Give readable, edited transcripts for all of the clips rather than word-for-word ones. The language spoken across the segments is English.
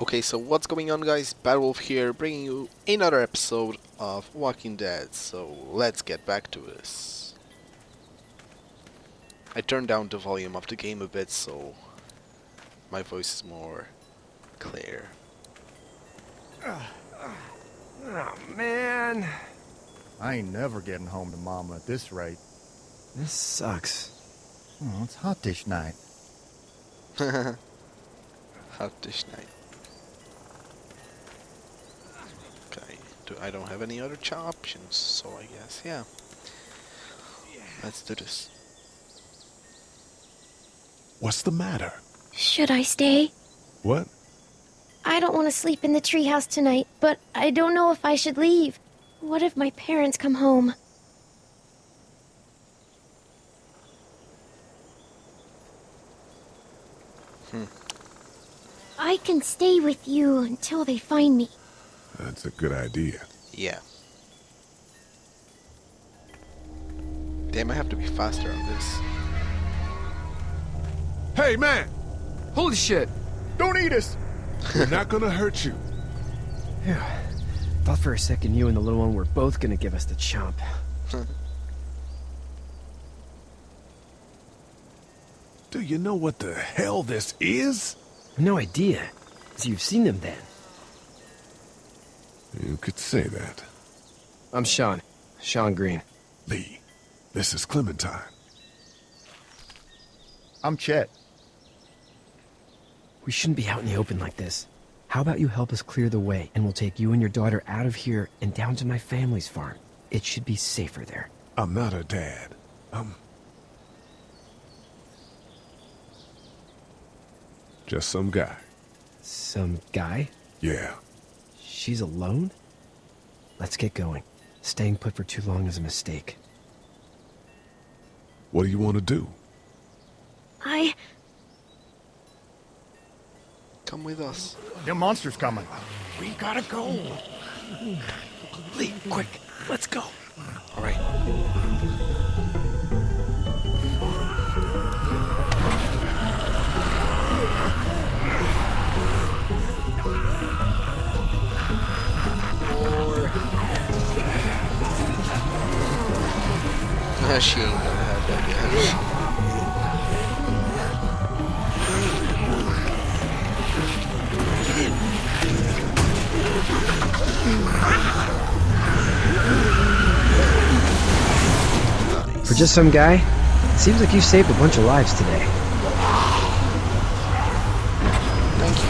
Okay, so what's going on, guys? Badwolf here, bringing you another episode of Walking Dead. So let's get back to this. I turned down the volume of the game a bit so my voice is more clear. Oh, man. I ain't never getting home to Mama at this rate. This sucks. Oh, it's hot dish night. Hot dish night. Okay, I don't have any other options, so I guess, yeah. Let's do this. What's the matter? Should I stay? What? I don't want to sleep in the treehouse tonight, but I don't know if I should leave. What if my parents come home? I can stay with you until they find me. That's a good idea. Yeah. Damn, I have to be faster on this. Hey, man! Holy shit. Don't eat us! We're not gonna hurt you. Yeah. Thought for a second you and the little one were both gonna give us the chomp. Do you know what the hell this is? No idea. So you've seen them then? You could say that. I'm Sean. Sean Green. Lee, this is Clementine. I'm Chet. We shouldn't be out in the open like this. How about you help us clear the way, and we'll take you and your daughter out of here and down to my family's farm. It should be safer there. I'm not her dad. Just some guy. Some guy? Yeah. She's alone? Let's get going. Staying put for too long is a mistake. What do you want to do? Come with us. Them monsters coming. We gotta go. Lee, quick, let's go. Alright. She ain't gonna have that yet. For just some guy, it seems like you saved a bunch of lives today. Thank you.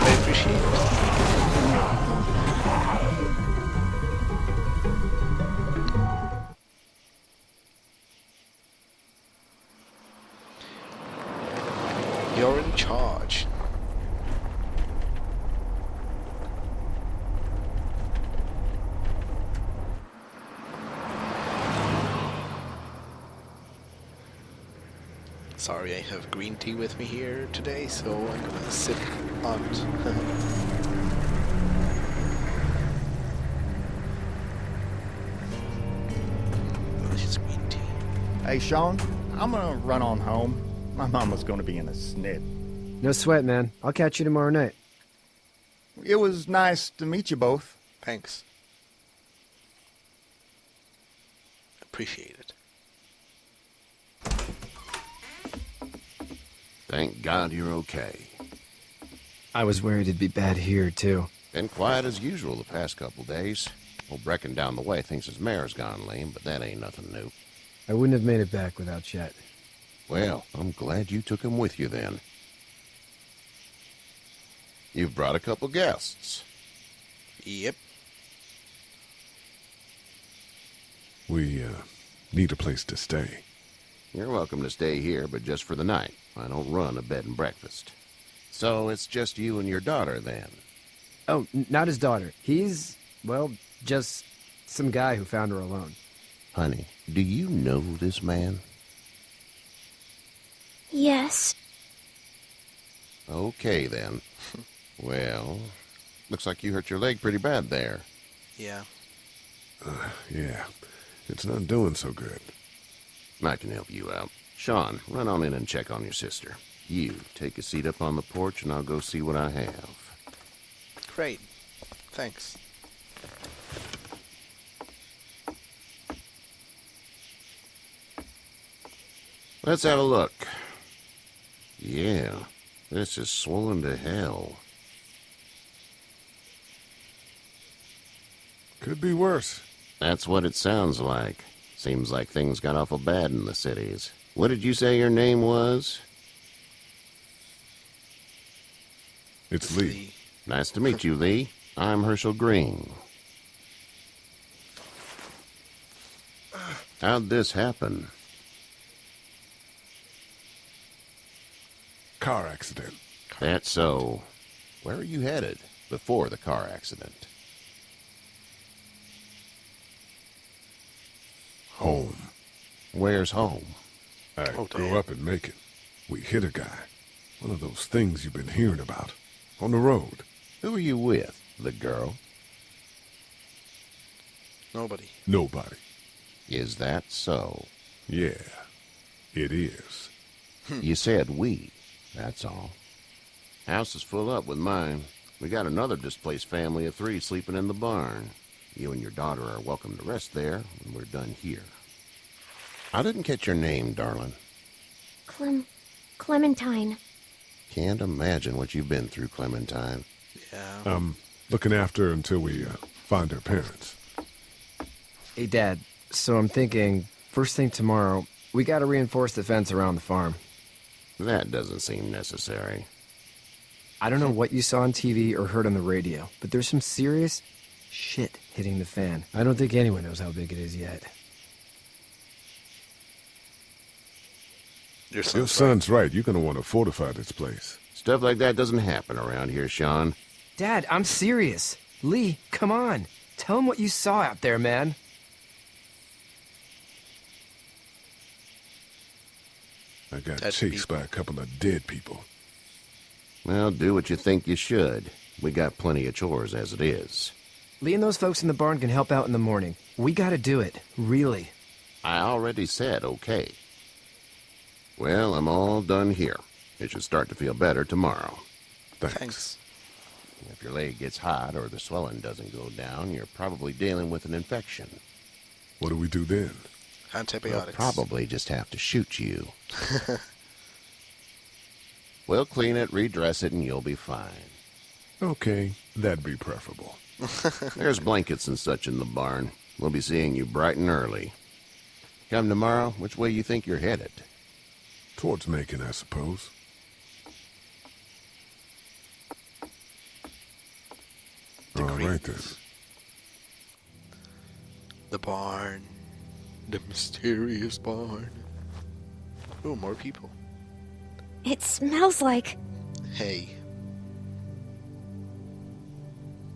I appreciate it. You're in charge. Sorry, I have green tea with me here today, so I'm gonna sip on it. Delicious green tea. Hey, Sean, I'm gonna run on home. My mama's gonna be in a snit. No sweat, man. I'll catch you tomorrow night. It was nice to meet you both. Thanks. Appreciate it. Thank God you're okay. I was worried it'd be bad here, too. Been quiet as usual the past couple days. Old Brecken down the way thinks his mare's gone lame, but that ain't nothing new. I wouldn't have made it back without Chet. Well, I'm glad you took him with you then. You've brought a couple guests. Yep. We, need a place to stay. You're welcome to stay here, but just for the night. I don't run a bed and breakfast. So it's just you and your daughter then? Oh, not his daughter. He's, well, just some guy who found her alone. Honey, do you know this man? Yes. Okay then. Well, looks like you hurt your leg pretty bad there. Yeah. Yeah. It's not doing so good. I can help you out. Sean, run on in and check on your sister. You, take a seat up on the porch and I'll go see what I have. Great. Thanks. Let's have a look. Yeah, this is swollen to hell. Could be worse. That's what it sounds like. Seems like things got awful bad in the cities. What did you say your name was? It's Lee. Nice to meet you, Lee. I'm Herschel Green. How'd this happen? Car accident. That's so. Where are you headed before the car accident? Home. Where's home? I Oh, grew damn. up in Macon. We hit a guy. One of those things you've been hearing about. On the road. Who are you with? The girl? Nobody. Nobody. Is that so? Yeah, it is. You said we. That's all. House is full up with mine. We got another displaced family of 3 sleeping in the barn. You and your daughter are welcome to rest there when we're done here. I didn't catch your name, darling. Clementine. Can't imagine what you've been through, Clementine. Yeah. I'm looking after her until we find her parents. Hey, Dad. So I'm thinking, first thing tomorrow, we gotta reinforce the fence around the farm. That doesn't seem necessary. I don't know what you saw on TV or heard on the radio, but there's some serious shit hitting the fan. I don't think anyone knows how big it is yet. Your Your son's right. You're gonna want to fortify this place. Stuff like that doesn't happen around here, Sean. Dad, I'm serious. Lee, come on. Tell him what you saw out there, man. I got Dead chased people. by a couple of dead people. Well, do what you think you should. We got plenty of chores as it is. Lee and those folks in the barn can help out in the morning. We gotta do it. Really. I already said okay. Well, I'm all done here. It should start to feel better tomorrow. Thanks. If your leg gets hot or the swelling doesn't go down, you're probably dealing with an infection. What do we do then? We'll Antibiotics. probably just have to shoot you. We'll clean it, redress it, and you'll be fine. Okay, that'd be preferable. There's blankets and such in the barn. We'll be seeing you bright and early. Come tomorrow, which way you think you're headed? Towards Macon, I suppose. The All right then. Greens. The barn. The mysterious barn. Oh, more people. It smells like... Hey.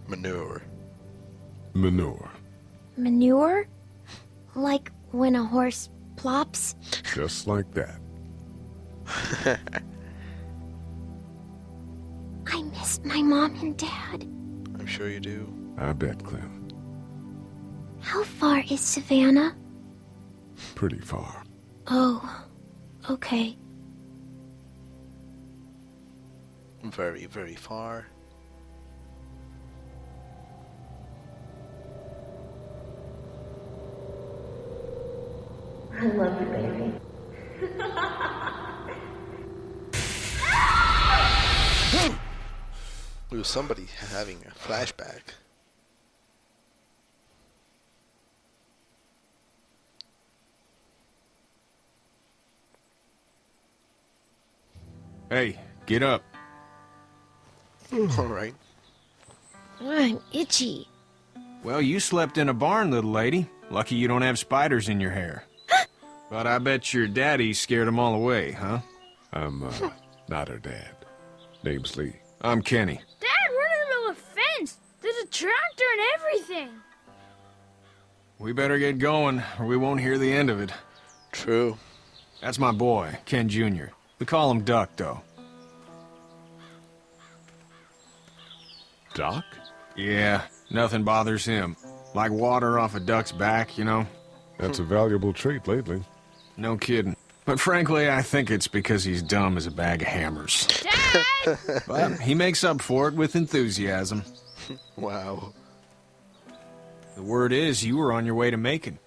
Manure. Manure. manure? Like when a horse plops? Just like that. I miss my mom and dad. I'm sure you do. I bet, Clem. How far is Savannah? Pretty far. Oh, okay. Very, very far. I love you, baby. It was somebody having a flashback. Hey, get up. Alright. I'm itchy. Well, you slept in a barn, little lady. Lucky you don't have spiders in your hair. But I bet your daddy scared them all away, huh? I'm, not her dad. Name's Lee. I'm Kenny. Dad, we're in the middle of a fence. There's a tractor and everything. We better get going, or we won't hear the end of it. True. That's my boy, Ken Jr. We call him Duck, though. Doc? Yeah, nothing bothers him. Like water off a duck's back, you know? That's a valuable trait lately. No kidding. But frankly, I think it's because he's dumb as a bag of hammers. Dad! But he makes up for it with enthusiasm. Wow. The word is you were on your way to Macon.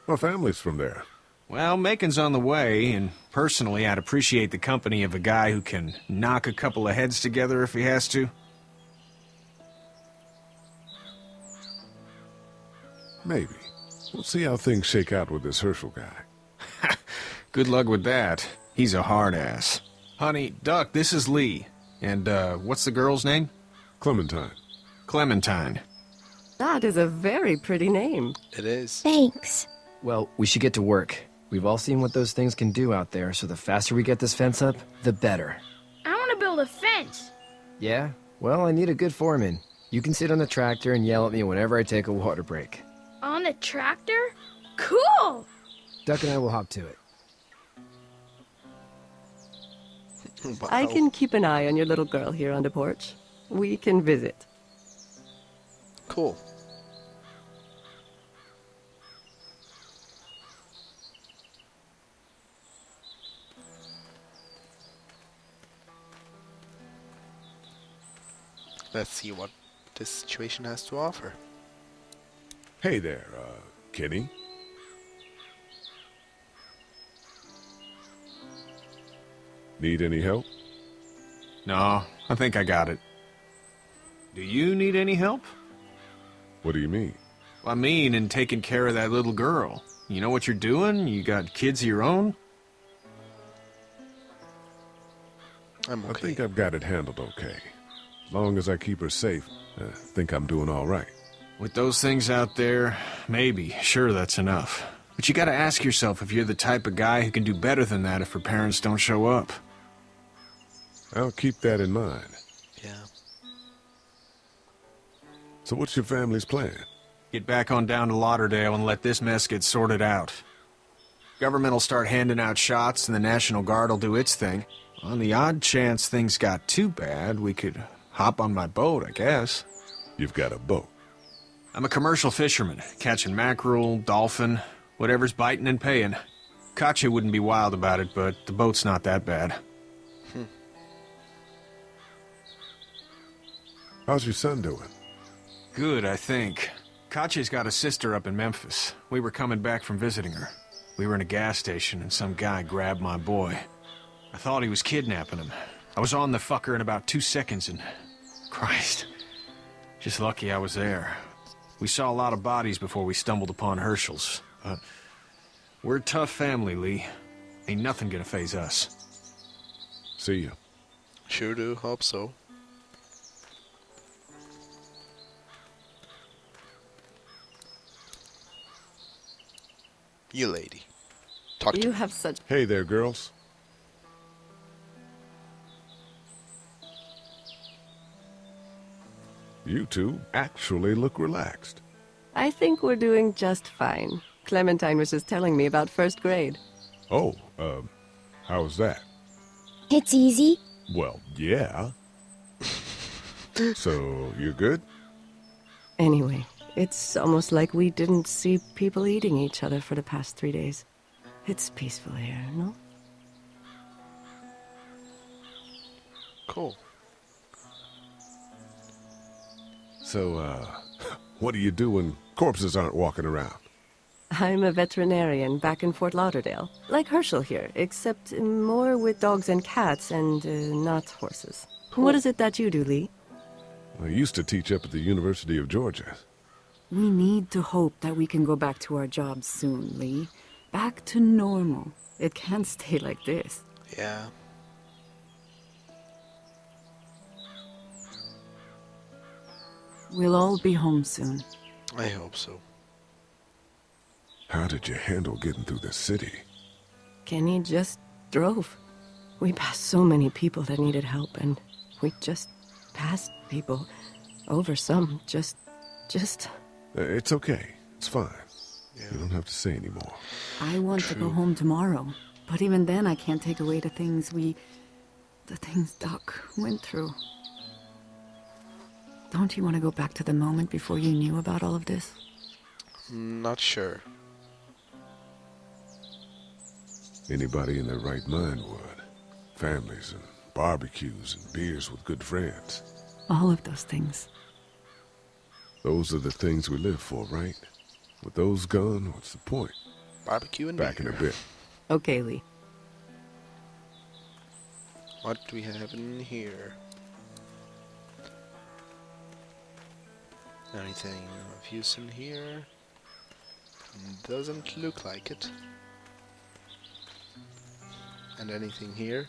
My family's from there. Well, Macon's on the way, and personally, I'd appreciate the company of a guy who can knock a couple of heads together if he has to. Maybe. We'll see how things shake out with this Herschel guy. Good luck with that. He's a hard ass. Honey, Duck, this is Lee. And, what's the girl's name? Clementine. Clementine. That is a very pretty name. It is. Thanks. Well, we should get to work. We've all seen what those things can do out there, so the faster we get this fence up, the better. I want to build a fence. Yeah? Well, I need a good foreman. You can sit on the tractor and yell at me whenever I take a water break. On the tractor? Cool! Duck and I will hop to it. Wow. I can keep an eye on your little girl here on the porch. We can visit. Cool. Let's see what this situation has to offer. Hey there, Kenny. Need any help? No, I think I got it. Do you need any help? What do you mean? I mean, in taking care of that little girl. You know what you're doing? You got kids of your own? I'm I okay. think I've got it handled okay. As long as I keep her safe, I think I'm doing all right. With those things out there, maybe. Sure, that's enough. But you gotta ask yourself if you're the type of guy who can do better than that if her parents don't show up. I'll keep that in mind. Yeah. So what's your family's plan? Get back on down to Lauderdale and let this mess get sorted out. Government will start handing out shots and the National Guard will do its thing. On the odd chance things got too bad, we could hop on my boat, I guess. You've got a boat. I'm a commercial fisherman, catching mackerel, dolphin, whatever's biting and paying. Katya wouldn't be wild about it, but the boat's not that bad. How's your son doing? Good, I think. Katya's got a sister up in Memphis. We were coming back from visiting her. We were in a gas station and some guy grabbed my boy. I thought he was kidnapping him. I was on the fucker in about 2 seconds and... Christ. Just lucky I was there. We saw a lot of bodies before we stumbled upon Herschel's. But we're a tough family, Lee. Ain't nothing gonna faze us. See you. Sure do hope so. You lady. Talk to You me. have such... Hey there, girls. You two actually look relaxed. I think we're doing just fine. Clementine was just telling me about first grade. Oh, how's that? It's easy. Well, yeah. So, you're good? Anyway, it's almost like we didn't see people eating each other for the past 3 days. It's peaceful here, no? Cool. So, what do you do when corpses aren't walking around? I'm a veterinarian back in Fort Lauderdale. Like Herschel here, except more with dogs and cats and not horses. What is it that you do, Lee? I used to teach up at the University of Georgia. We need to hope that we can go back to our jobs soon, Lee. Back to normal. It can't stay like this. Yeah. We'll all be home soon. I hope so. How did you handle getting through the city? Kenny just drove. We passed so many people that needed help, and we just passed people. Over some, just... It's okay. It's fine. Yeah. You don't have to say anymore. I want to go True. home tomorrow. But even then, I can't take away the things Doc went through. Don't you want to go back to the moment before you knew about all of this? Not sure. Anybody in their right mind would. Families and barbecues and beers with good friends. All of those things. Those are the things we live for, right? With those gone, what's the point? Barbecue and Back in beer. a bit. Okay, Lee. What do we have in here? Anything of use in here? Doesn't look like it. And anything here?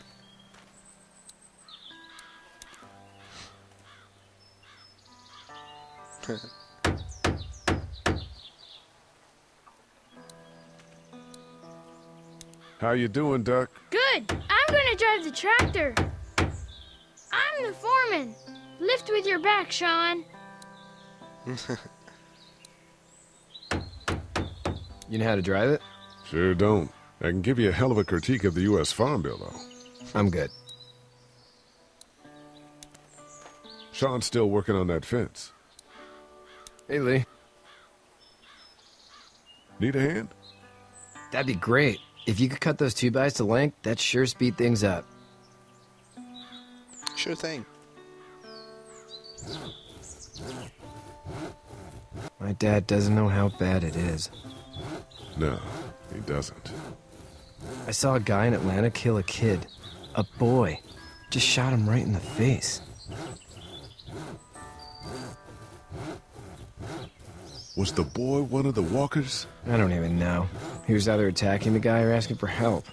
How you doing, Duck? Good. I'm gonna drive the tractor. I'm the foreman. Lift with your back, Sean. You know how to drive it? Sure don't. I can give you a hell of a critique of the U.S. Farm Bill, though. I'm good. Sean's still working on that fence. Hey, Lee. Need a hand? That'd be great. If you could cut those 2x to length, that'd sure speed things up. Sure thing. My dad doesn't know how bad it is. No, he doesn't. I saw a guy in Atlanta kill a kid. A boy. Just shot him right in the face. Was the boy one of the walkers? I don't even know. He was either attacking the guy or asking for help.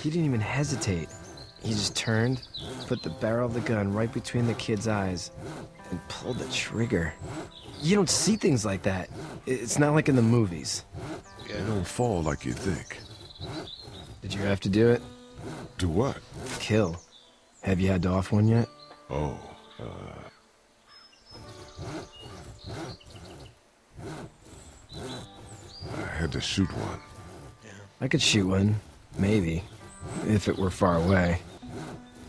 He didn't even hesitate. He just turned, put the barrel of the gun right between the kid's eyes, and pulled the trigger. You don't see things like that. It's not like in the movies. They don't fall like you think. Did you have to do it? Do what? Kill. Have you had to off one yet? Oh, I had to shoot one. I could shoot one. Maybe. If it were far away.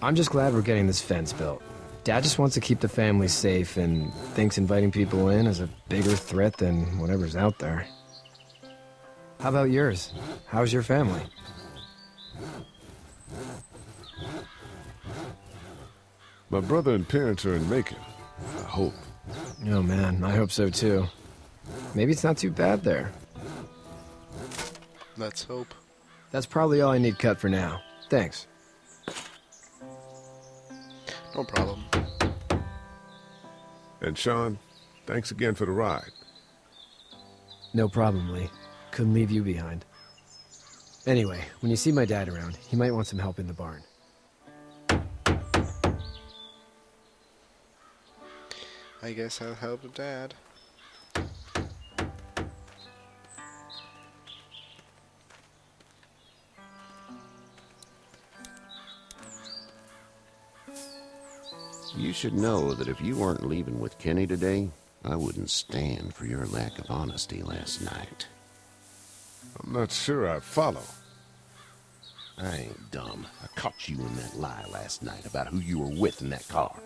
I'm just glad we're getting this fence built. Dad just wants to keep the family safe and thinks inviting people in is a bigger threat than whatever's out there. How about yours? How's your family? My brother and parents are in Macon. I hope. Oh man, I hope so too. Maybe it's not too bad there. Let's hope. That's probably all I need cut for now. Thanks. No problem. And Sean, thanks again for the ride. No problem, Lee. Couldn't leave you behind. Anyway, when you see my dad around, he might want some help in the barn. I guess I'll help with Dad. You should know that if you weren't leaving with Kenny today, I wouldn't stand for your lack of honesty last night. I'm not sure I follow. I ain't dumb. I caught you in that lie last night about who you were with in that car.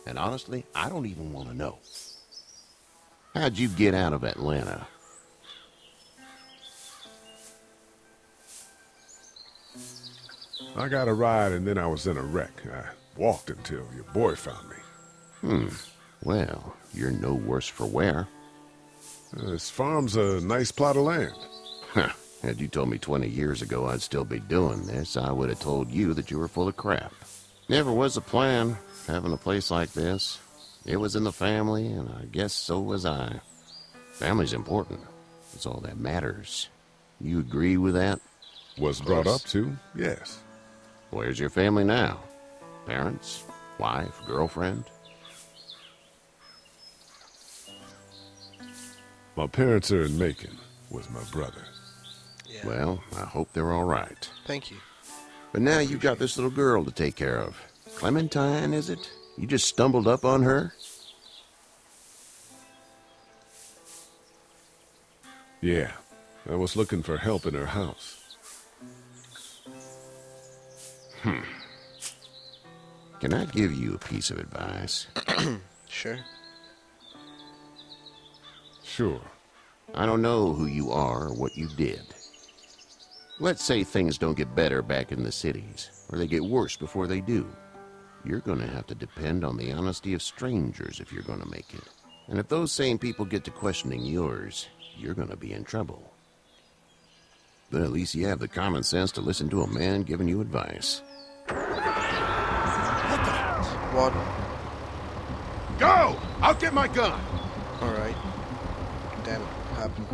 And honestly, I don't even want to know. How'd you get out of Atlanta? I got a ride and then I was in a wreck. I walked until your boy found me. Well, you're no worse for wear. This farm's a nice plot of land. Huh. Had you told me 20 years ago I'd still be doing this, I would have told you that you were full of crap. Never was a plan, having a place like this. It was in the family, and I guess so was I. Family's important. It's all that matters. You agree with that? Was brought up to, yes. Where's your family now? Parents? Wife? Girlfriend? My parents are in Macon with my brother. Yeah. Well, I hope they're all right. Thank you. But now you've got this little girl to take care of. Clementine, is it? You just stumbled up on her? Yeah, I was looking for help in her house. Can I give you a piece of advice? Sure. Sure. I don't know who you are or what you did. Let's say things don't get better back in the cities, or they get worse before they do. You're going to have to depend on the honesty of strangers if you're going to make it. And if those same people get to questioning yours, you're gonna be in trouble. But at least you have the common sense to listen to a man giving you advice. What? Go! I'll get my gun! Alright. Damn it, what happened?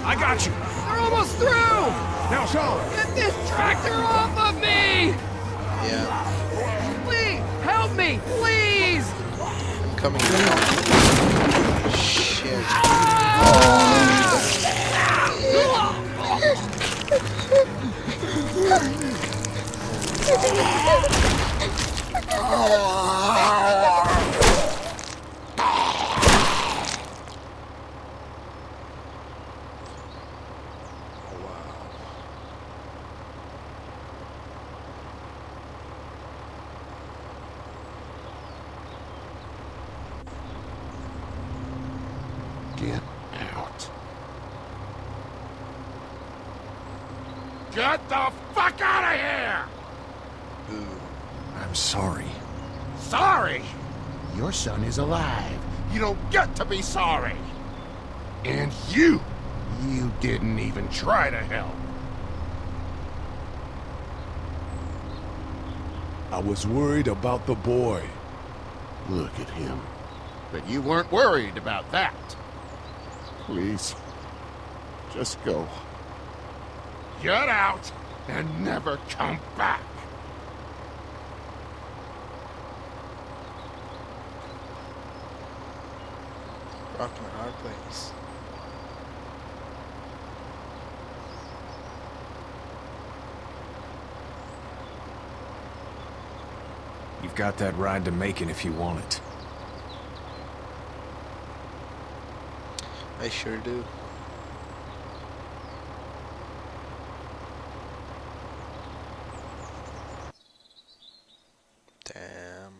I got you. We're almost through! Now, Sean! Get this tractor off of me! Yeah, Please, help me, please! I'm coming down. Shit. Get out. Get the fuck out of here! I'm sorry. Sorry? Your son is alive. You don't get to be sorry. And you didn't even try to help. I was worried about the boy. Look at him. But you weren't worried about that. Please, just go. Get out and never come back. Rock my hard place. You've got that ride to Macon if you want it. I sure do. Damn.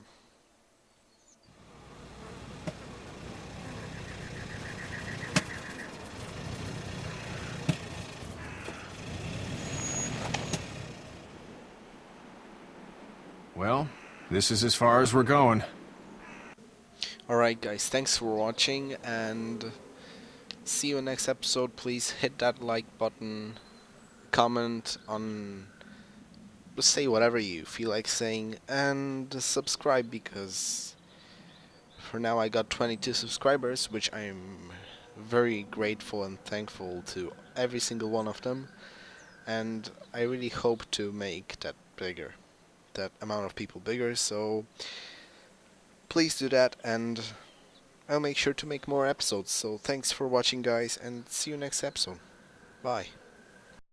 Well, this is as far as we're going. Alright guys, thanks for watching and see you next episode. Please hit that like button, comment on, just say whatever you feel like saying, and subscribe because for now I got 22 subscribers, which I'm very grateful and thankful to every single one of them, and I really hope to make that bigger, that amount of people bigger, so please do that and I'll make sure to make more episodes. So thanks for watching guys and see you next episode. Bye.